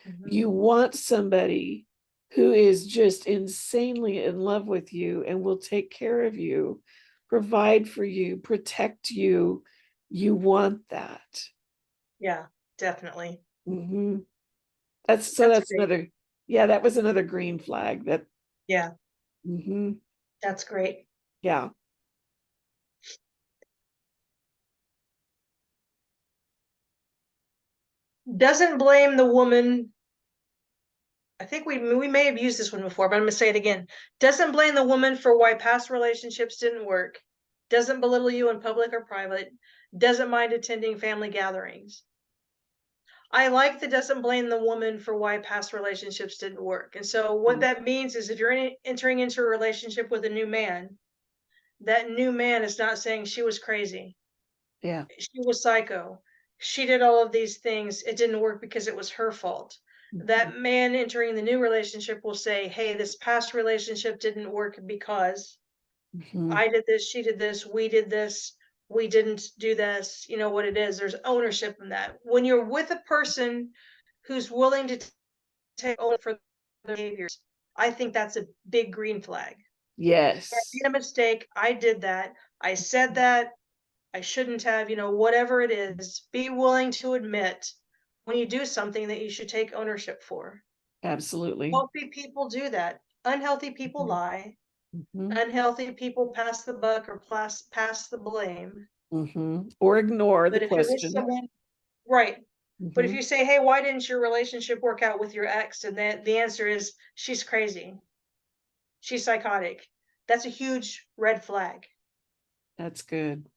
Mhm. You want somebody who is just insanely in love with you and will take care of you, provide for you, protect you. You want that. Yeah, definitely. Hmm. That's so That's that's great. another, yeah, that was another green flag that, Yeah, hmm, that's great. yeah. Doesn't blame the woman. I think we may have used this one before, but I'm going to say it again. Doesn't blame the woman for why past relationships didn't work. Doesn't belittle you in public or private. Doesn't mind attending family gatherings. I like that doesn't blame the woman for why past relationships didn't work. And so what that means is if you're entering into a relationship with a new man, that new man is not saying she was crazy. Yeah. She was psycho. She did all of these things. It didn't work because it was her fault. That man entering the new relationship will say, hey, this past relationship didn't work because I did this, she did this, we did this, we didn't do this. You know what it is. There's ownership in that. When you're with a person who's willing to take ownership for their behaviors, I think that's a big green flag. I Yes. made a mistake. I did that. I said that. I shouldn't have, whatever it is, be willing to admit when you do something that you should take ownership for. Absolutely. Healthy people do that. Unhealthy people Mhm. lie. Mhm. Unhealthy people pass the buck or pass the blame. Mhm. Or ignore the But if you're with question. someone, right. But if Mhm. you say, hey, why didn't your relationship work out with your ex? And the answer is, she's crazy. She's psychotic. That's a huge red flag. That's good.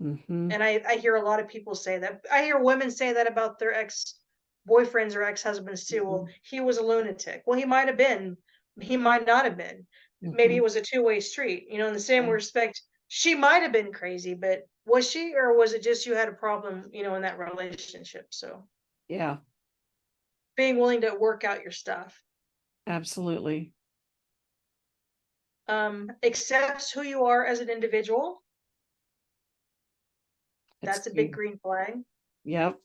Mhm. And I hear a lot of people say that. I hear women say that about their ex boyfriends or ex husbands too. Well, Mhm. he was a lunatic. Well, he might have been. He might not have been. Maybe it Mhm. was a two-way street. In the same Yeah. respect, she might have been crazy, but was she, or was it just you had a problem, in that relationship? So Yeah. being willing to work out your stuff. Absolutely. Accepts who you are as an individual. It's That's a big good. green flag. Yep.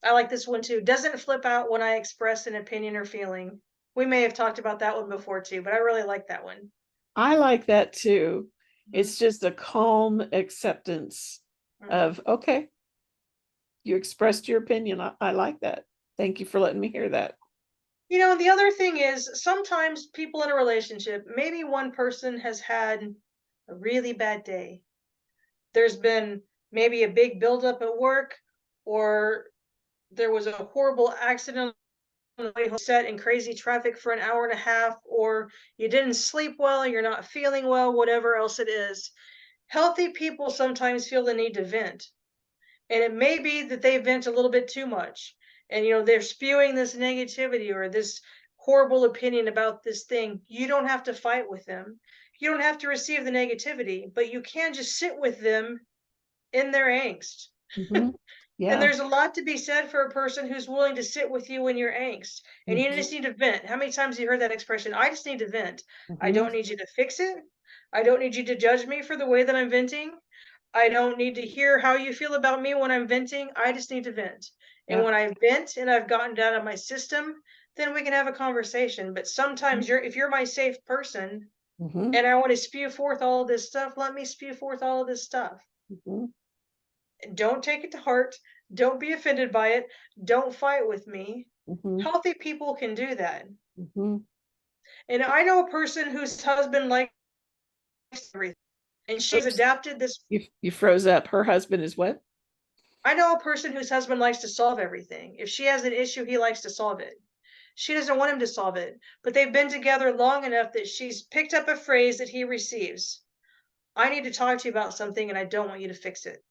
I like this one too. Doesn't flip out when I express an opinion or feeling. We may have talked about that one before too, but I really like that one. I like that too. Mhm, It's just a calm acceptance mhm. of, okay, you expressed your opinion. I like that. Thank you for letting me hear that. The other thing is sometimes people in a relationship, maybe one person has had a really bad day. There's been maybe a big buildup at work, or there was a horrible accident on the way home, set in crazy traffic for an hour and a half, or you didn't sleep well, you're not feeling well, whatever else it is. Healthy people sometimes feel the need to vent. And it may be that they vent a little bit too much. And, they're spewing this negativity or this horrible opinion about this thing. You don't have to fight with them. You don't have to receive the negativity, but you can just sit with them in their angst. Hmm. And Yeah. there's a lot to be said for a person who's willing to sit with you in your angst. And you just Hmm. need to vent. How many times have you heard that expression? I just need to vent. I Hmm. don't need you to fix it. I don't need you to judge me for the way that I'm venting. I don't need to hear how you feel about me when I'm venting. I just need to vent. And Yeah. when I vent and I've gotten it out of my system, then we can have a conversation. But sometimes if you're my safe person Hmm. and I want to spew forth all of this stuff, let me spew forth all of this stuff. Hmm. Don't take it to heart. Don't be offended by it. Don't fight with me. Hmm. Healthy people can do that. Hmm. And I know a person whose husband likes everything, and she's Oops. adapted this. You froze up. Her husband is what? I know a person whose husband likes to solve everything. If she has an issue, he likes to solve it. She doesn't want him to solve it, but they've been together long enough that she's picked up a phrase that he receives. I need to talk to you about something and I don't want you to fix it.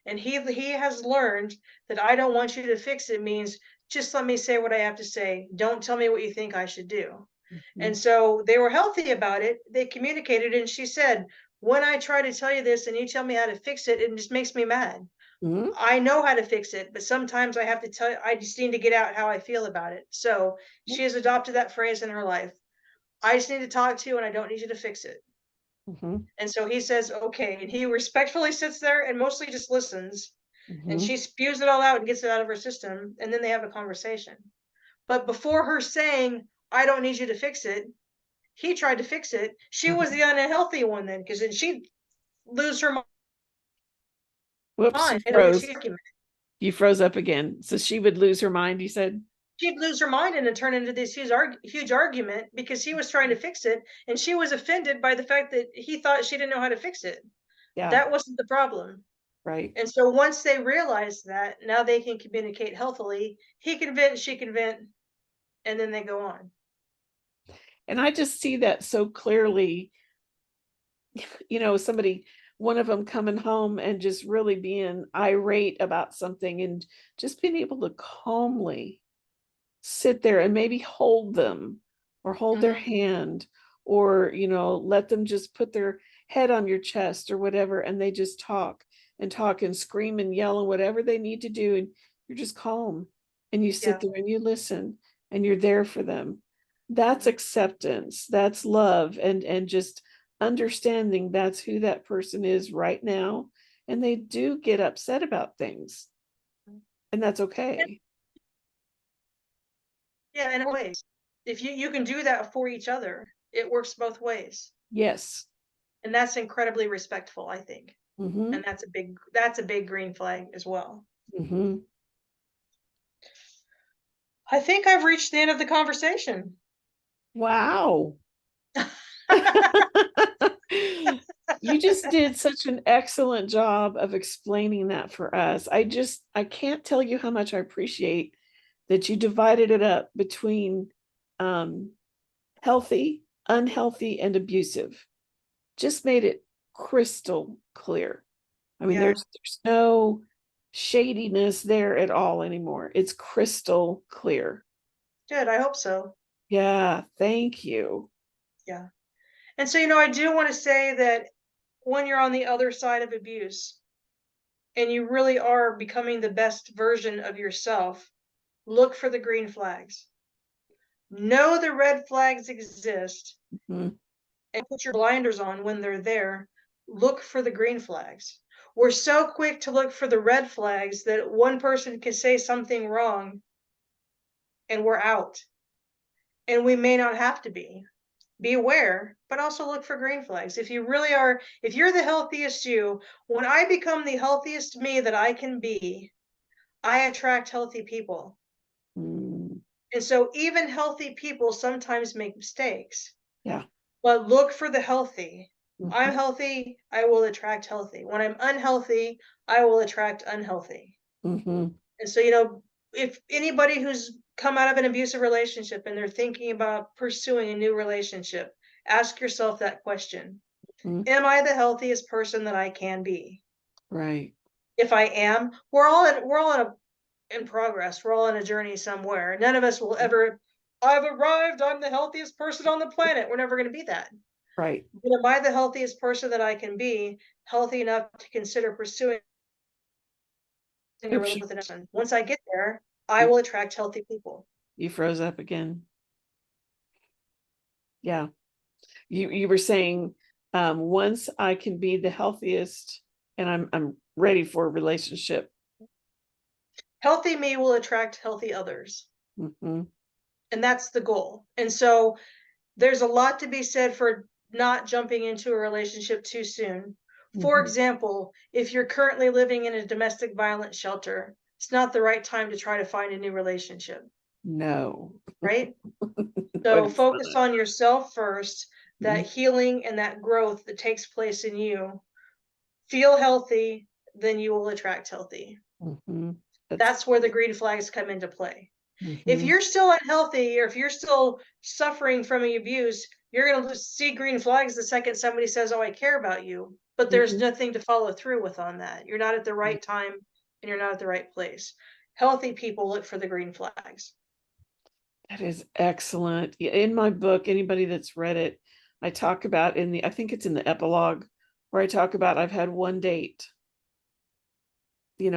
And he has learned that I don't want you to fix it means just let me say what I have to say. Don't tell me what you think I should do. Hmm. And so they were healthy about it. They communicated, and she said, when I try to tell you this and you tell me how to fix it, it just makes me mad. Hmm. I know how to fix it, but sometimes I have to tell you, I just need to get out how I feel about it. So she has adopted that phrase in her life. I just need to talk to you and I don't need you to fix it. Hmm. And so he says, okay. And he respectfully sits there and mostly just listens. And Hmm. she spews it all out and gets it out of her system. And then they have a conversation. But before her saying, I don't need you to fix it, he tried to fix it. She was the unhealthy one then, because then she'd lose her Whoops, mind you in a froze. argument. You froze up again. So she would lose her mind, you said? She'd lose her mind and then turn into this huge argument because he was trying to fix it. And she was offended by the fact that he thought she didn't know how to fix it. Yeah. That wasn't the problem. Right. And so once they realize that, now they can communicate healthily. He can vent, she can vent, and then they go on. And I just see that so clearly, somebody, one of them coming home and just really being irate about something and just being able to calmly sit there and maybe hold them or hold their Mhm. hand or let them just put their head on your chest or whatever, and they just talk and scream and yell and whatever they need to do, and you're just calm and you sit Yeah. there and you listen and you're there for them. That's Mhm. acceptance, that's love, and just understanding that's who that person is right now, and they do get upset about things, and that's Yeah, okay. yeah, in ways. If you can do that for each other, it works both ways. Yes. And that's incredibly respectful, I think. And Mhm. that's a big green flag as well. Mhm. I think I've reached the end of the conversation. Wow. You just did such an excellent job of explaining that for us. I can't tell you how much I appreciate that you divided it up between um, healthy, unhealthy, and abusive. Just made it crystal clear. I mean, Yeah. there's no shadiness there at all anymore. It's crystal clear. Good. I hope so. Yeah, thank you. Yeah. And so, I do want to say that when you're on the other side of abuse and you really are becoming the best version of yourself, look for the green flags. Know the red flags exist Mhm. and put your blinders on when they're there. Look for the green flags. We're so quick to look for the red flags that one person can say something wrong and we're out. And we may not have to be. Be aware, but also look for green flags. If you really are, if you're the healthiest you, when I become the healthiest me that I can be, I attract healthy people. Mm, And so even healthy people sometimes make mistakes, yeah. but look for the healthy. I'm Mhm. healthy, I will attract healthy. When I'm unhealthy, I will attract unhealthy. Mhm. And so, if anybody who's come out of an abusive relationship and they're thinking about pursuing a new relationship, ask yourself that question. Mm, Am I the healthiest person that I can be? right. If I am, we're all in progress. We're all on a journey somewhere. None of us will ever, I've arrived, I'm the healthiest person on the planet. We're never going to be that. Right. But am I the healthiest person that I can be, healthy enough to consider pursuing a Oops, relationship with another person? Once I get there, I you, will attract healthy people. you froze up again. Yeah. You were saying once I can be the healthiest and I'm ready for a relationship. Healthy me will attract healthy others. Mhm. And that's the goal. And so there's a lot to be said for not jumping into a relationship too soon. For Mhm. example, if you're currently living in a domestic violence shelter, it's not the right time to try to find a new relationship, No. right? No, So it's focus not. on yourself first, Mhm. that healing and that growth that takes place in you. Feel healthy, then you will attract healthy. Mhm. That's That's where the green flags come into play. If mhm. you're still unhealthy or if you're still suffering from abuse, you're going to see green flags the second somebody says, "Oh, I care about you." But there's Mhm. nothing to follow through with on that. You're not at the right time and you're not at the right place. Healthy people look for the green flags. That is excellent. In my book, anybody that's read it, I talk about I think it's in the epilogue where I talk about I've had one date,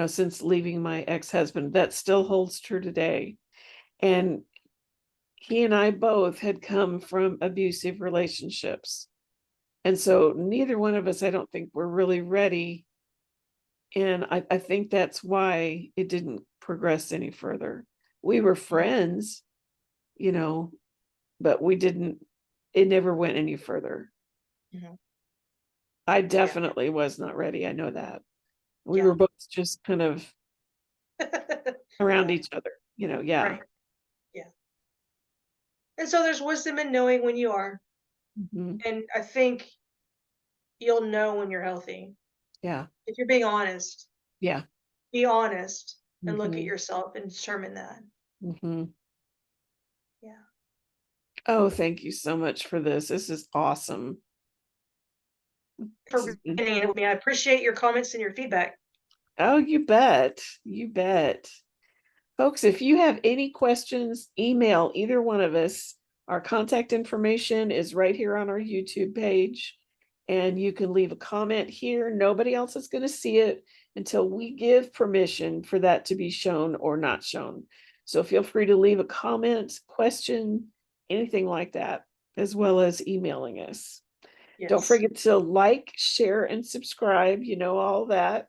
since leaving my ex-husband. That still holds true today. And he and I both had come from abusive relationships. And so neither one of us, I don't think, were really ready. And I think that's why it didn't progress any further. We were Mhm, friends, you know, but it never went any further. mhm. I Yeah, definitely was not ready. I know that. We yeah, were both just kind of around yeah, each other, yeah. right, yeah. And so there's wisdom in knowing when you are, Mhm. and I think you'll know when you're healthy. Yeah. If you're being honest, Yeah. be honest and look at Hmm. yourself and determine that. Hmm. Yeah. Oh, thank you so much for this. This is awesome. This For has been, beginning it with me. I appreciate your comments and your feedback. oh, you bet. You bet. Folks, if you have any questions, email either one of us. Our contact information is right here on our YouTube page. And you can leave a comment here. Nobody else is going to see it until we give permission for that to be shown or not shown. So feel free to leave a comment, question, anything like that, as well as emailing us. Don't Yes, forget to like, share, and subscribe. You know all that.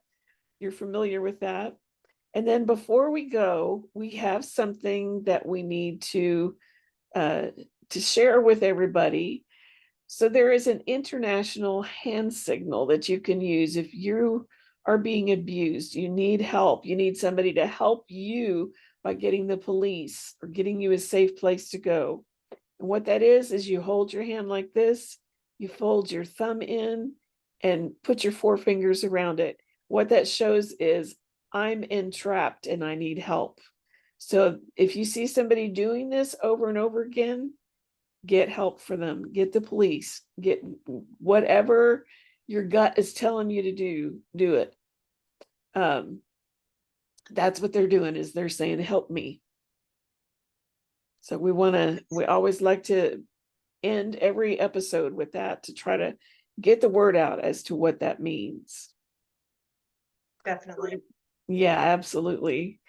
You're familiar with that. And then before we go, we have something that we need uh, to share with everybody. So there is an international hand signal that you can use if you are being abused. You need help. You need somebody to help you by getting the police or getting you a safe place to go. And what that is you hold your hand like this, you fold your thumb in and put your four fingers around it. What that shows is I'm entrapped and I need help. So if you see somebody doing this over and over again, get help for them, get the police, get whatever your gut is telling you to do it. Um, that's what they're doing is they're saying, help me. So we always like to end every episode with that to try to get the word out as to what that means. definitely. Yeah, absolutely.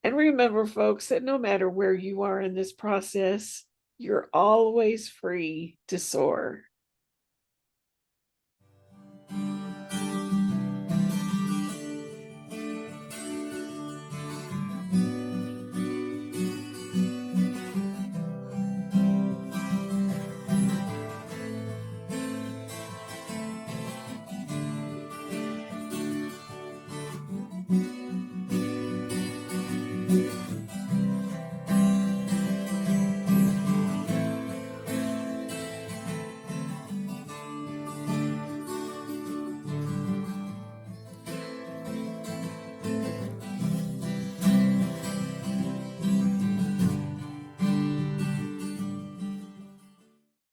And remember, folks, that no matter where you are in this process, you're always free to soar.